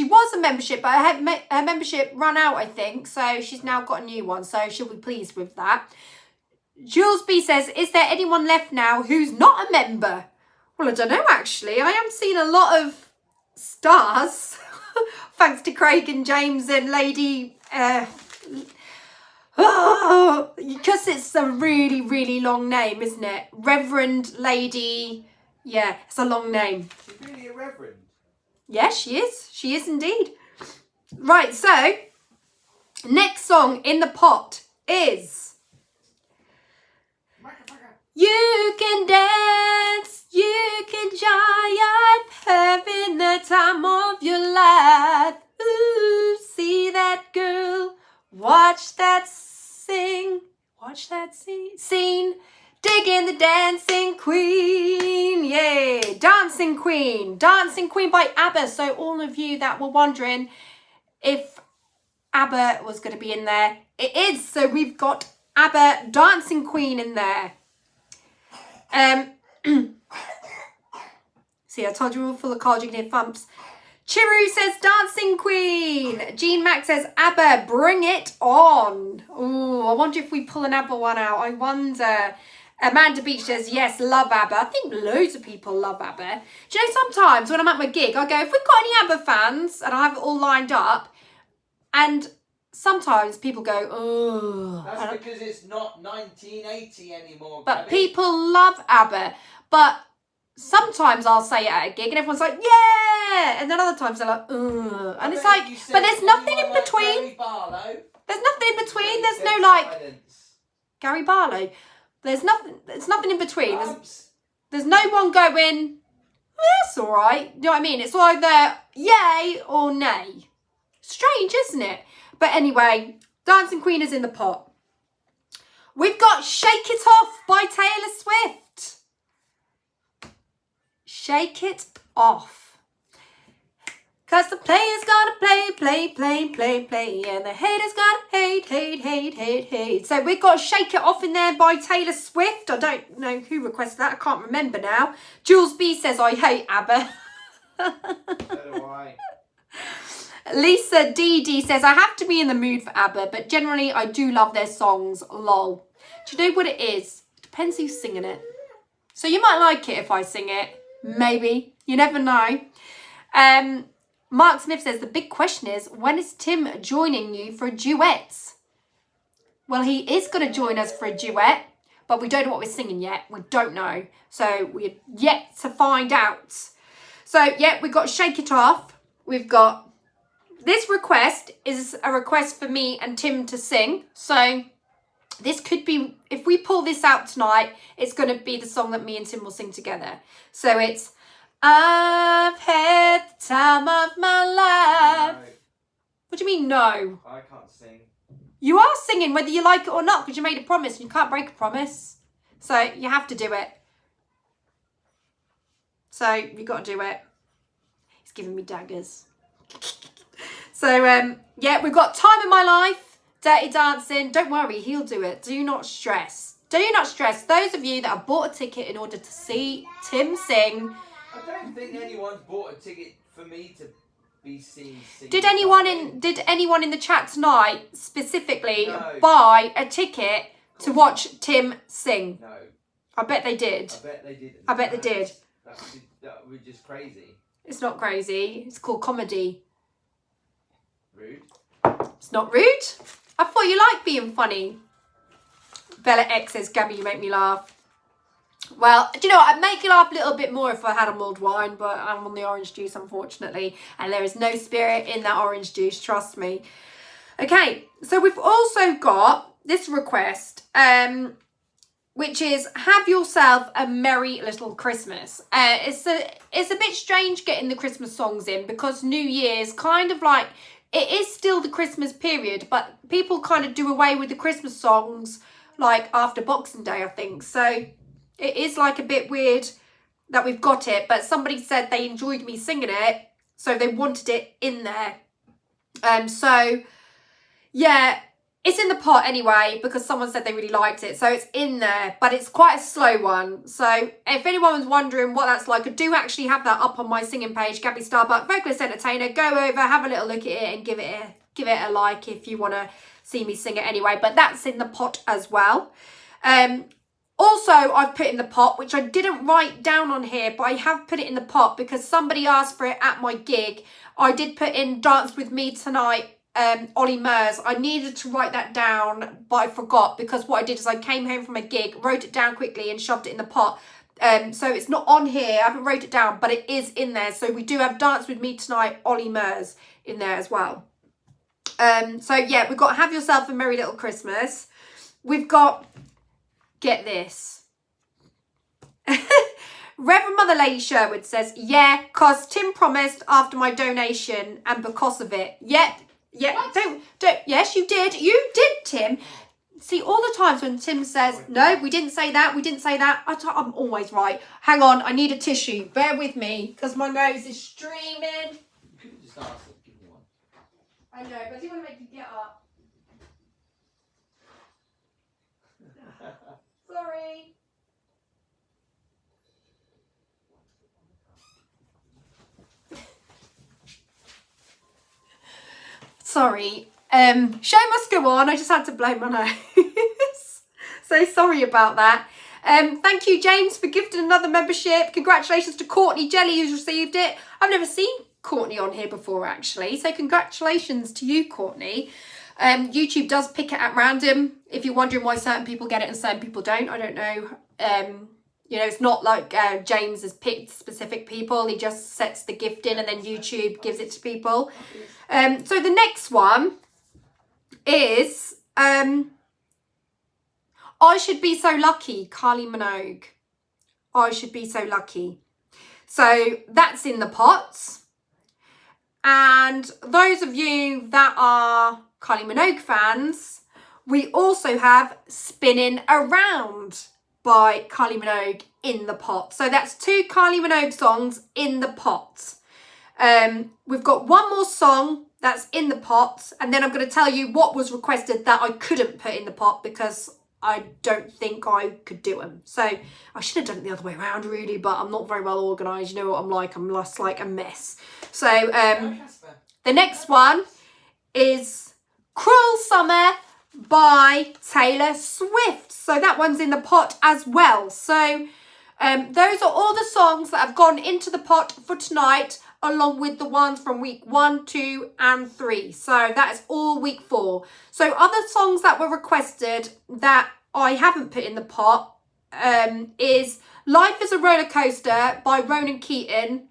Speaker 1: was a membership, but her membership ran out, I think. So she's now got a new one. So she'll be pleased with that. Jules B says, is there anyone left now who's not a member? Well, I don't know, actually. I am seeing a lot of stars. Thanks to Craig and James and Lady... because it's a really, really long name, isn't it? Reverend Lady... Yeah, it's a long name.
Speaker 2: She's really a reverend.
Speaker 1: Yes, she is. She is indeed. Right, so next song in the pot is You Can Dance, You Can Jive, having the time of your life. Ooh, see that girl, watch that scene, digging the Dancing Queen. Yay, Dancing Queen by ABBA. So all of you that were wondering if ABBA was going to be in there, it is. So we've got ABBA Dancing Queen in there. See, I told you we're all full of cards, you can hear thumps. Chiru says Dancing Queen. Jean Mac says ABBA, bring it on. Oh, I wonder if we pull an ABBA one out. I wonder. Amanda Beach says, yes, love ABBA. I think loads of people love ABBA. Do you know, sometimes when I'm at my gig, I go, if we've got any ABBA fans, and I have it all lined up, and sometimes people go, oh.
Speaker 2: That's because it's not 1980 anymore,
Speaker 1: But
Speaker 2: Gabby.
Speaker 1: people love ABBA. But sometimes I'll say it at a gig, and everyone's like, yeah! And then other times they're like, ugh. And it's like, but there's nothing in between.
Speaker 2: Gary Barlow.
Speaker 1: There's nothing in between. There's no like, Gary Barlow. There's nothing in between. There's no one going, that's all right. You know what I mean? It's either yay or nay. Strange, isn't it? But anyway, Dancing Queen is in the pot. We've got Shake It Off by Taylor Swift. Shake it off. Cause the players gotta play, and the haters gotta hate. So we've got Shake It Off in there by Taylor Swift. I don't know who requested that. I can't remember now. Jules B says, I hate ABBA.
Speaker 2: So do I.
Speaker 1: Lisa DD says, I have to be in the mood for ABBA, but generally I do love their songs, lol. Do you know what it is? It depends who's singing it. So you might like it if I sing it. Maybe. You never know. Mark Smith says, the big question is, when is Tim joining you for a duet? Well, he is going to join us for a duet, but we don't know what we're singing yet. We don't know. So we're yet to find out. So, yeah, we've got Shake It Off. We've got... This request is a request for me and Tim to sing. So this could be... If we pull this out tonight, it's going to be the song that me and Tim will sing together. So it's... I've had the time of my life.
Speaker 2: No,
Speaker 1: What do you mean, no?
Speaker 2: I can't sing.
Speaker 1: You are singing whether you like it or not because you made a promise and you can't break a promise. So you have to do it. So you've got to do it. He's giving me daggers. So, yeah, we've got Time of My Life, Dirty Dancing. Don't worry, he'll do it. Do not stress. Do not stress. Those of you that have bought a ticket in order to see Tim sing...
Speaker 2: I don't think anyone's bought a ticket for me to be seen singing.
Speaker 1: Did anyone in the chat tonight specifically
Speaker 2: No.
Speaker 1: buy a ticket to watch Tim sing?
Speaker 2: No.
Speaker 1: I bet they did.
Speaker 2: I bet they did.
Speaker 1: I bet they did.
Speaker 2: That was just crazy.
Speaker 1: It's not crazy. It's called comedy.
Speaker 2: Rude.
Speaker 1: It's not rude. I thought you liked being funny. Bella X says, Gabby, you make me laugh. Well, do you know what? I'd make you laugh a little bit more if I had a mulled wine, but I'm on the orange juice, unfortunately. And there is no spirit in that orange juice, trust me. Okay, so we've also got this request, which is have yourself a merry little Christmas. It's a bit strange getting the Christmas songs in because New Year's kind of like, it is still the Christmas period, but people kind of do away with the Christmas songs like after Boxing Day, I think. So it is like a bit weird that we've got it, but somebody said they enjoyed me singing it, so they wanted it in there. So yeah, it's in the pot anyway because someone said they really liked it, so it's in there, but it's quite a slow one. So if anyone was wondering what that's like, I do actually have that up on my singing page, Gabby Starbuck, Vocalist Entertainer. Go over, have a little look at it and give it a like if you want to see me sing it anyway, but that's in the pot as well. Also, I've put in the pot, which I didn't write down on here, but I have put it in the pot because somebody asked for it at my gig. I did put in Dance With Me Tonight, Ollie Murs. I needed to write that down, but I forgot because what I did is I came home from a gig, wrote it down quickly and shoved it in the pot. So it's not on here. I haven't wrote it down, but it is in there. So we do have Dance With Me Tonight, Ollie Murs in there as well. So yeah, we've got Have Yourself a Merry Little Christmas. We've got, get this. Reverend Mother Lady Sherwood says, yeah, cause Tim promised after my donation and because of it. Yeah, what? don't, yes, you did, Tim. See, all the times when Tim says, no, we didn't say that, I'm always right. Hang on, I need a tissue. Bear with me, because my nose is streaming.
Speaker 2: You couldn't just ask them, give me one.
Speaker 1: I know, but I do want to make you get up. Sorry. Sorry. Show must go on. I just had to blow my nose. So sorry about that. Thank you, James, for gifting another membership. Congratulations to Courtney Jelly, who's received it. I've never seen Courtney on here before, actually. So congratulations to you, Courtney. YouTube does pick it at random. If you're wondering why certain people get it and certain people don't, I don't know. You know, it's not like James has picked specific people. He just sets the gift in and then YouTube gives it to people. So the next one is I Should Be So Lucky, Kylie Minogue. I Should Be So Lucky. So that's in the pots. And those of you that are Kylie Minogue fans, we also have Spinning Around by Kylie Minogue in the pot. So that's 2 Kylie Minogue songs in the pot. We've got one more song that's in the pot, and then I'm going to tell you what was requested that I couldn't put in the pot because I don't think I could do them. So I should have done it the other way around, really, but I'm not very well organised. You know what I'm like. I'm just like a mess. So the next one is Cruel Summer by Taylor Swift. So that one's in the pot as well. So those are all the songs that have gone into the pot for tonight, along with the ones from week 1, 2 and 3. So that is all week 4. So other songs that were requested that I haven't put in the pot is Life is a Roller Coaster by Ronan Keating.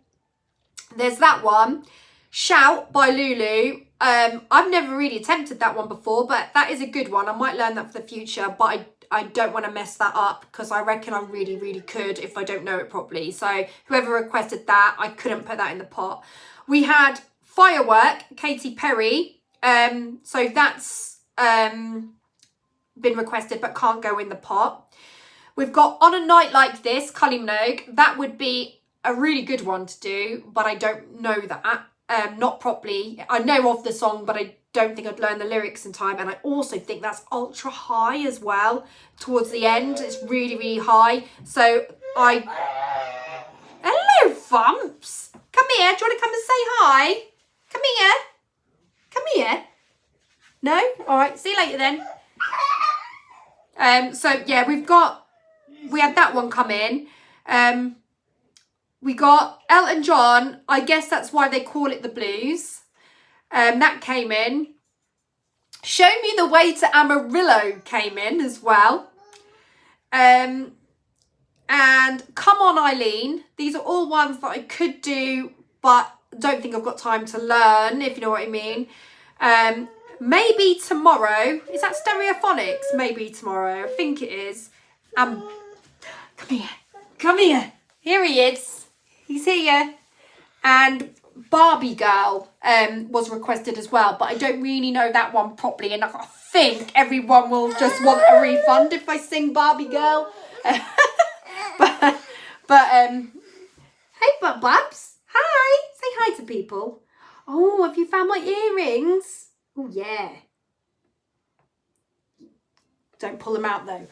Speaker 1: There's that one. Shout by Lulu. I've never really attempted that one before, but that is a good one. I might learn that for the future, but I don't want to mess that up because I reckon I really, really could if I don't know it properly. So whoever requested that, I couldn't put that in the pot. We had Firework, Katy Perry. So that's been requested but can't go in the pot. We've got On a Night Like This, Kylie Minogue. That would be a really good one to do, but I don't know that. Not properly. I know of the song, but I don't think I'd learn the lyrics in time. And I also think that's ultra high as well. Towards the end, it's really, really high. So Hello, Fumps. Come here. Do you want to come and say hi? Come here. Come here. No? All right. See you later then. So yeah, we had that one come in. We got Elton John. I guess that's why they call it the blues. That came in. Show Me the Way to Amarillo came in as well. And on, Eileen. These are all ones that I could do, but don't think I've got time to learn, if you know what I mean. Maybe tomorrow. Is that Stereophonics? Maybe tomorrow. I think it is. Come here. Come here. Here he is. He's here. And Barbie Girl was requested as well, but I don't really know that one properly, and I think everyone will just want a refund if I sing Barbie Girl. but hey, Bubs. Hi. Say hi to people. Oh, have you found my earrings? Oh, yeah. Don't pull them out, though.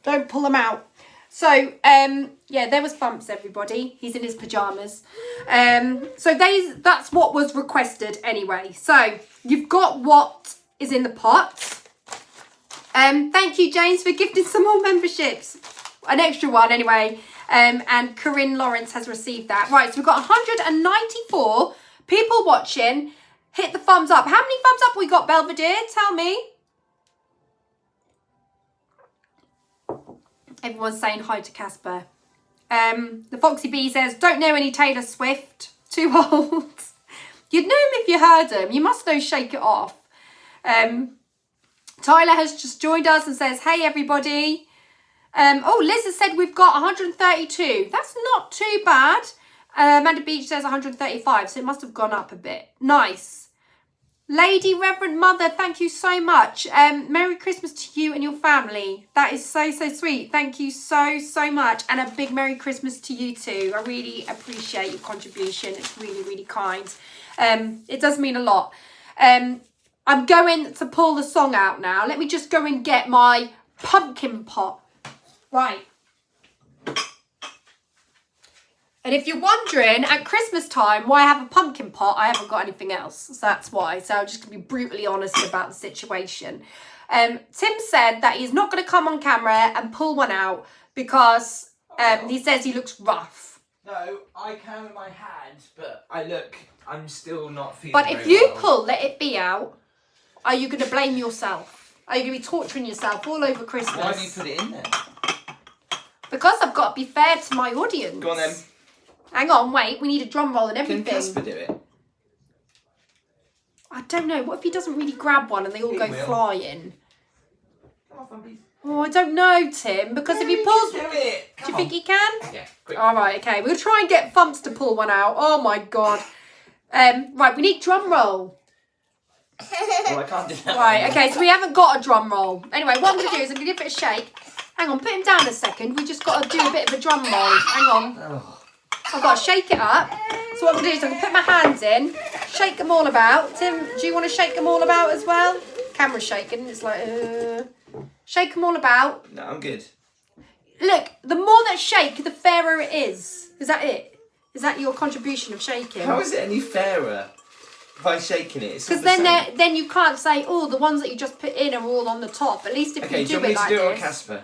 Speaker 1: Don't pull them out. So, yeah, there was Bumps, everybody. He's in his pyjamas. So that's what was requested anyway. So, you've got what is in the pot. Thank you, James, for gifting some more memberships. An extra one, anyway. And Corinne Lawrence has received that. Right, so we've got 194 people watching. Hit the thumbs up. How many thumbs up we got, Belvedere? Tell me. Everyone's saying hi to Casper. The Foxy Bee says, don't know any Taylor Swift. Too old. You'd know him if you heard him. You must know Shake It Off. Tyler has just joined us and says, hey, everybody. Oh, Liz has said we've got 132. That's not too bad. Amanda Beach says 135, so it must have gone up a bit. Nice. Lady Reverend Mother, thank you so much. Merry Christmas to you and your family. That is so, so sweet. Thank you so, so much. And a big Merry Christmas to you too. I really appreciate your contribution. It's really, really kind. It does mean a lot. I'm going to pull the song out now. Let me just go and get my pumpkin pot. Right. And if you're wondering, at Christmas time, why I have a pumpkin pot, I haven't got anything else. So that's why. So I'm just going to be brutally honest about the situation. Tim said that he's not going to come on camera and pull one out because he says he looks rough.
Speaker 2: No, I can with my hand, but I'm still not feeling
Speaker 1: But if you pull Let It Be out, are you going to blame yourself? Are you going to be torturing yourself all over Christmas?
Speaker 2: Why have you put it in there?
Speaker 1: Because I've got to be fair to my audience.
Speaker 2: Go on then.
Speaker 1: Hang on, wait. We need a drum roll and everything.
Speaker 2: Can Casper do it?
Speaker 1: I don't know. What if he doesn't really grab one and they all go flying?
Speaker 2: Come on, Bumpies.
Speaker 1: Oh, I don't know, Tim. Because if he pulls...
Speaker 2: Do it.
Speaker 1: Do you think he can?
Speaker 2: Yeah, quick.
Speaker 1: All right, okay. We'll try and get Thumps to pull one out. Oh, my God. Right, we need drum roll.
Speaker 2: Oh, I can't do that.
Speaker 1: Right, okay. So we haven't got a drum roll. Anyway, what I'm going to do is I'm going to give it a shake. Hang on, put him down a second. We just got to do a bit of a drum roll. Hang on.
Speaker 2: Oh.
Speaker 1: I've got to shake it up. So what I'm going to do is I'm going to put my hands in, shake them all about. Tim, do you want to shake them all about as well? Camera's shaking. It's like, shake them all about.
Speaker 2: No, I'm good.
Speaker 1: Look, the more that shake, the fairer it is. Is that it? Is that your contribution of shaking?
Speaker 2: How is it any fairer by shaking it?
Speaker 1: Because then you can't say, oh, the ones that you just put in are all on the top. At least if you do it like this.
Speaker 2: Okay, do you want me to do it on Casper?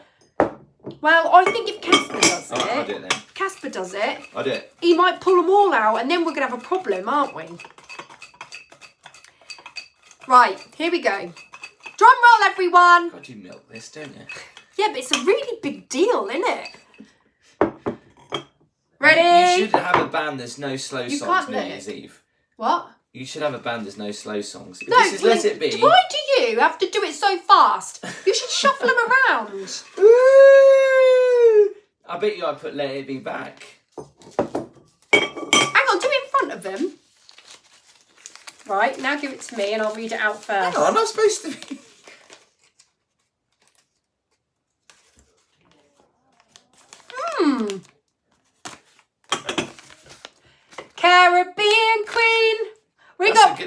Speaker 1: Well, I think if Casper does it...
Speaker 2: I'll do it then.
Speaker 1: If Casper does it...
Speaker 2: I'll do it.
Speaker 1: He might pull them all out and then we're going to have a problem, aren't we? Right, here we go. Drum roll, everyone!
Speaker 2: God, you milk this, don't you?
Speaker 1: Yeah, but it's a really big deal, isn't it? Ready?
Speaker 2: You should have a band there's no slow
Speaker 1: You
Speaker 2: songs
Speaker 1: can't
Speaker 2: New
Speaker 1: let
Speaker 2: Year's
Speaker 1: it.
Speaker 2: Eve.
Speaker 1: What?
Speaker 2: You should have a band there's no slow songs. If
Speaker 1: No,
Speaker 2: this is Let It Be.
Speaker 1: Why do you have to do it so fast? You should shuffle them around.
Speaker 2: Ooh, I bet you I put Let It Be back.
Speaker 1: Hang on, do it in front of them. Right, now give it to me and I'll read it out first.
Speaker 2: Hang on, I'm not supposed to be...
Speaker 1: Caribbean Queen.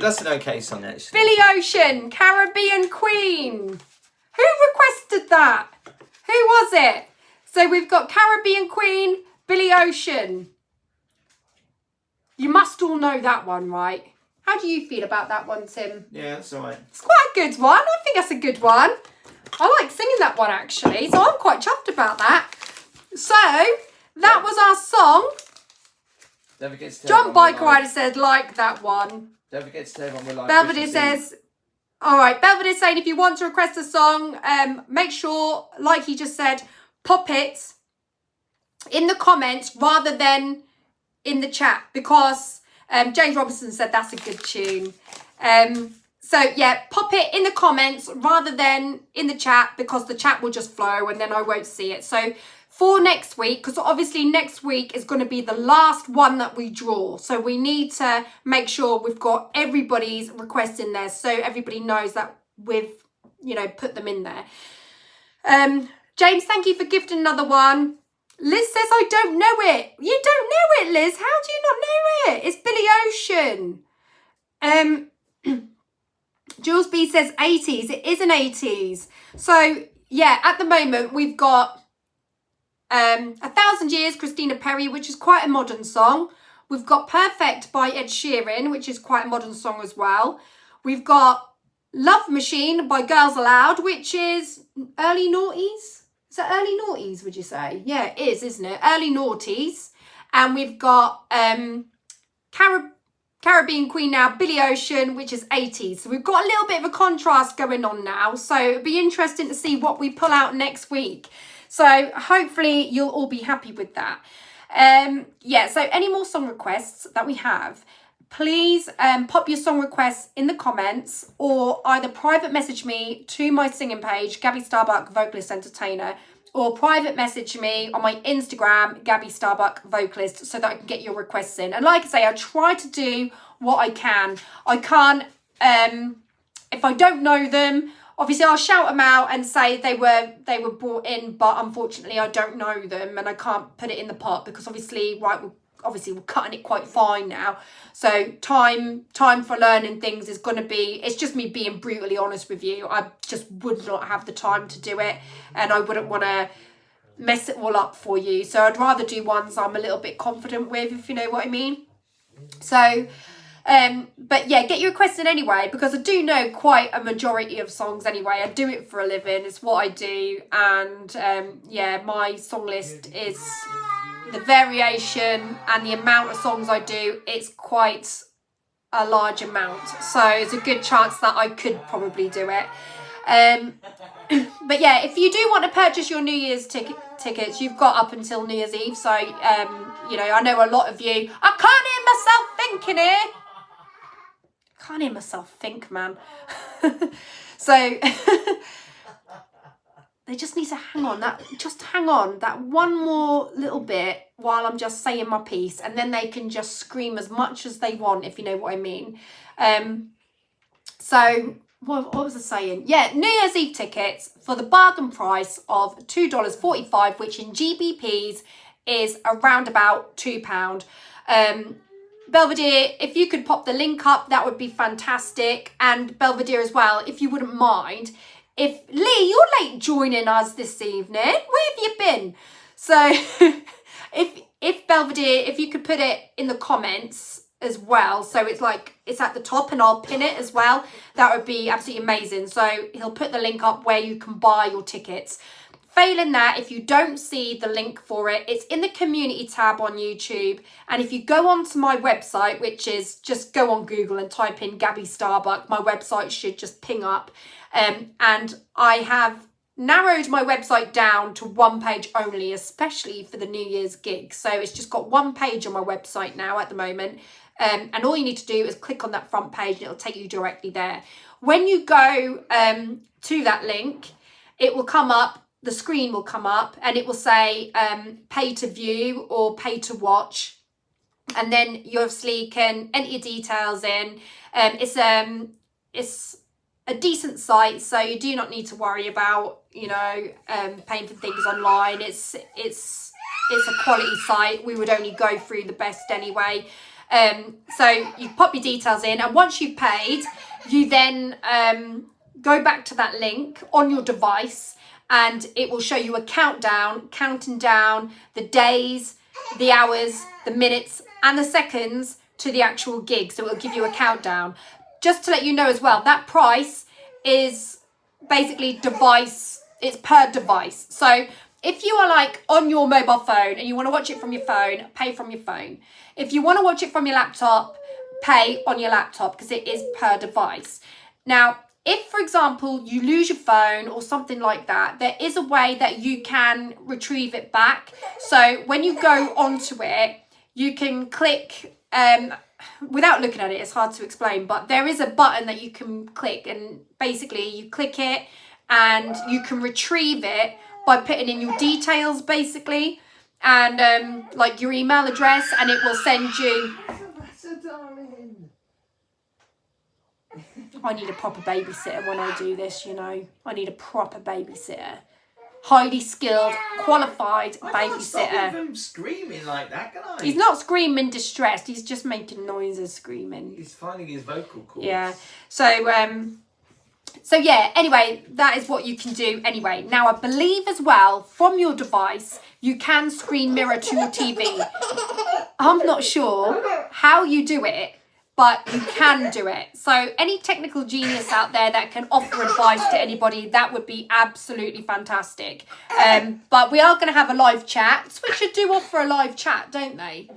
Speaker 2: That's an okay song, actually.
Speaker 1: Billy Ocean, Caribbean Queen. Who requested that? Who was it? So we've got Caribbean Queen, Billy Ocean. You must all know that one, right? How do you feel about that one, Tim?
Speaker 2: Yeah, that's all right.
Speaker 1: It's quite a good one. I think that's a good one. I like singing that one, actually. So I'm quite chuffed about that. So that was our song.
Speaker 2: Don't forget to
Speaker 1: John Bike Rider said, like that one.
Speaker 2: Don't forget to tell everyone we're live.
Speaker 1: Belvedere says, all right, Belvedere saying if you want to request a song, make sure, like he just said, pop it in the comments rather than in the chat, because James Robinson said that's a good tune. So yeah, pop it in the comments rather than in the chat, because the chat will just flow and then I won't see it. So for next week, because obviously next week is going to be the last one that we draw, so we need to make sure we've got everybody's requests in there so everybody knows that we've, you know, put them in there. James, thank you for gifting another one. Liz says I don't know it. You don't know it, Liz. How do you not know it? It's Billy Ocean. Jules B says 80s. It is an 80s. So yeah, at the moment we've got 1,000 Years, Christina Perri, which is quite a modern song. We've got Perfect by Ed Sheeran, which is quite a modern song as well. We've got Love Machine by Girls Aloud, which is early noughties. Is it early noughties, would you say? Yeah, it is, isn't it? Early noughties. And we've got Caribbean Queen now, Billy Ocean, which is 80s. So we've got a little bit of a contrast going on now. So it'll be interesting to see what we pull out next week. So hopefully you'll all be happy with that. Yeah, so any more song requests that we have, please pop your song requests in the comments, or either private message me to my singing page, Gabby Starbuck Vocalist Entertainer, or private message me on my Instagram, Gabby Starbuck Vocalist, so that I can get your requests in. And like I say, I try to do what I can. I can't, if I don't know them, obviously I'll shout them out and say they were brought in, but unfortunately I don't know them and I can't put it in the pot, because obviously, right, we're cutting it quite fine now. So time for learning things is going to be, it's just me being brutally honest with you. I just would not have the time to do it, and I wouldn't want to mess it all up for you. So I'd rather do ones I'm a little bit confident with, if you know what I mean. So but yeah, get your requests in anyway, because I do know quite a majority of songs anyway. I do it for a living, it's what I do. And yeah, my song list is, the variation and the amount of songs I do, it's quite a large amount. So it's a good chance that I could probably do it. But yeah, if you do want to purchase your New Year's tickets, you've got up until New Year's Eve. So, you know, I know a lot of you, I can't hear myself thinking here. Can't hear myself think, man. So they just need to hang on that one more little bit while I'm just saying my piece, and then they can just scream as much as they want, if you know what I mean. So what was I saying? Yeah, New Year's Eve tickets for the bargain price of $2.45, which in GBPs is around about £2. Belvedere, if you could pop the link up, that would be fantastic. And Belvedere as well, if you wouldn't mind. If Lee, you're late joining us this evening. Where have you been? So if Belvedere, if you could put it in the comments as well, so it's like it's at the top and I'll pin it as well, that would be absolutely amazing. So he'll put the link up where you can buy your tickets. Failing that, if you don't see the link for it, it's in the community tab on YouTube. And if you go onto my website, which is, just go on Google and type in Gabby Starbuck, my website should just ping up. And I have narrowed my website down to one page only, especially for the New Year's gig. So it's just got one page on my website now at the moment. And all you need to do is click on that front page and it'll take you directly there. When you go to that link, it will come up, the screen will come up and it will say pay to view or pay to watch. And then you obviously can enter your details in. It's a decent site, so you do not need to worry about, you know, paying for things online. It's a quality site. We would only go through the best anyway. So you pop your details in, and once you've paid, you then go back to that link on your device, and it will show you a countdown, counting down the days, the hours, the minutes, and the seconds to the actual gig. So it'll give you a countdown. Just to let you know as well, that price is basically device, it's per device. So if you are like on your mobile phone and you want to watch it from your phone, pay from your phone. If you want to watch it from your laptop, pay on your laptop, because it is per device. Now, if, for example, you lose your phone or something like that, there is a way that you can retrieve it back. So when you go onto it, you can click, without looking at it, it's hard to explain, but there is a button that you can click, and basically you click it and you can retrieve it by putting in your details, basically, and like your email address, and it will send you... I need a proper babysitter when I do this, you know. I need a proper babysitter. Highly skilled, qualified babysitter. I can't stop
Speaker 2: him screaming like that, can I?
Speaker 1: He's not screaming distressed. He's just making noises screaming.
Speaker 2: He's finding his vocal cords.
Speaker 1: Yeah. So yeah, anyway, that is what you can do anyway. Now, I believe as well, from your device, you can screen mirror to your TV. I'm not sure how you do it, but you can do it. So any technical genius out there that can offer advice to anybody, that would be absolutely fantastic. But we are going to have a live chat. Switcher do offer a live chat, don't they?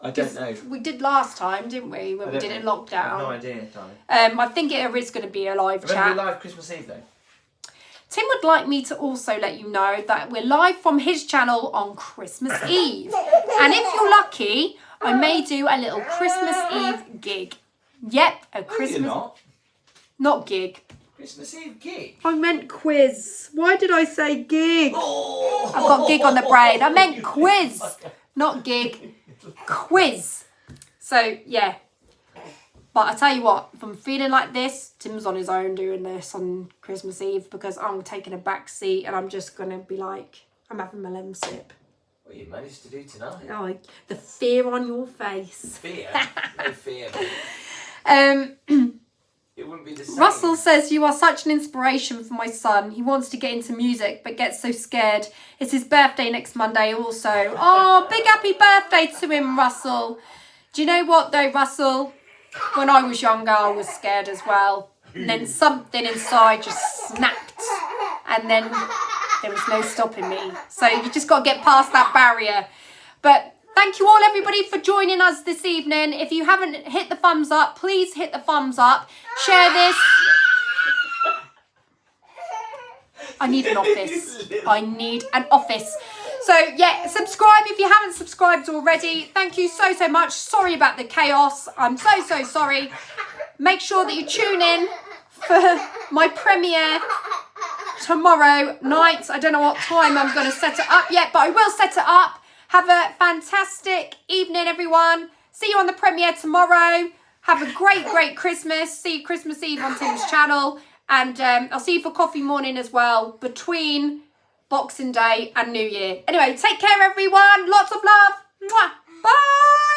Speaker 2: I don't know.
Speaker 1: We did last time, didn't we? When we did it in lockdown.
Speaker 2: I have no idea, darling.
Speaker 1: I think it is going to be a live chat.
Speaker 2: We're live Christmas Eve, though.
Speaker 1: Tim would like me to also let you know that we're live from his channel on Christmas Eve. And if you're lucky, I may do a little Christmas Eve gig. Yep, a Christmas...
Speaker 2: No, you're not.
Speaker 1: Not gig.
Speaker 2: Christmas Eve gig.
Speaker 1: I meant quiz. Why did I say gig?
Speaker 2: Oh.
Speaker 1: I've got gig on the brain. I meant quiz, not gig. Quiz. So, yeah. But I tell you what, if I'm feeling like this, Tim's on his own doing this on Christmas Eve, because I'm taking a back seat and I'm just going to be like, I'm having my lemon sip.
Speaker 2: What you managed to do tonight?
Speaker 1: Oh, the fear on your face.
Speaker 2: Fear? No fear. It wouldn't be the same.
Speaker 1: Russell says, you are such an inspiration for my son. He wants to get into music but gets so scared. It's his birthday next Monday also. Oh, big happy birthday to him, Russell. Do you know what though, Russell? When I was younger, I was scared as well. And then something inside just snapped. And then there was no stopping me. So you just got to get past that barrier. But thank you all, everybody, for joining us this evening. If you haven't hit the thumbs up, please hit the thumbs up. Share this. I need an office. I need an office. So, yeah, subscribe if you haven't subscribed already. Thank you so, so much. Sorry about the chaos. I'm so, so sorry. Make sure that you tune in for my premiere tomorrow night. I don't know what time I'm going to set it up yet, but I will set it up. Have a fantastic evening, everyone. See you on the premiere tomorrow. Have a great, great Christmas. See you Christmas Eve on Tim's channel. And I'll see you for coffee morning as well, between Boxing Day and New Year. Anyway, take care, everyone. Lots of love. Mwah. Bye.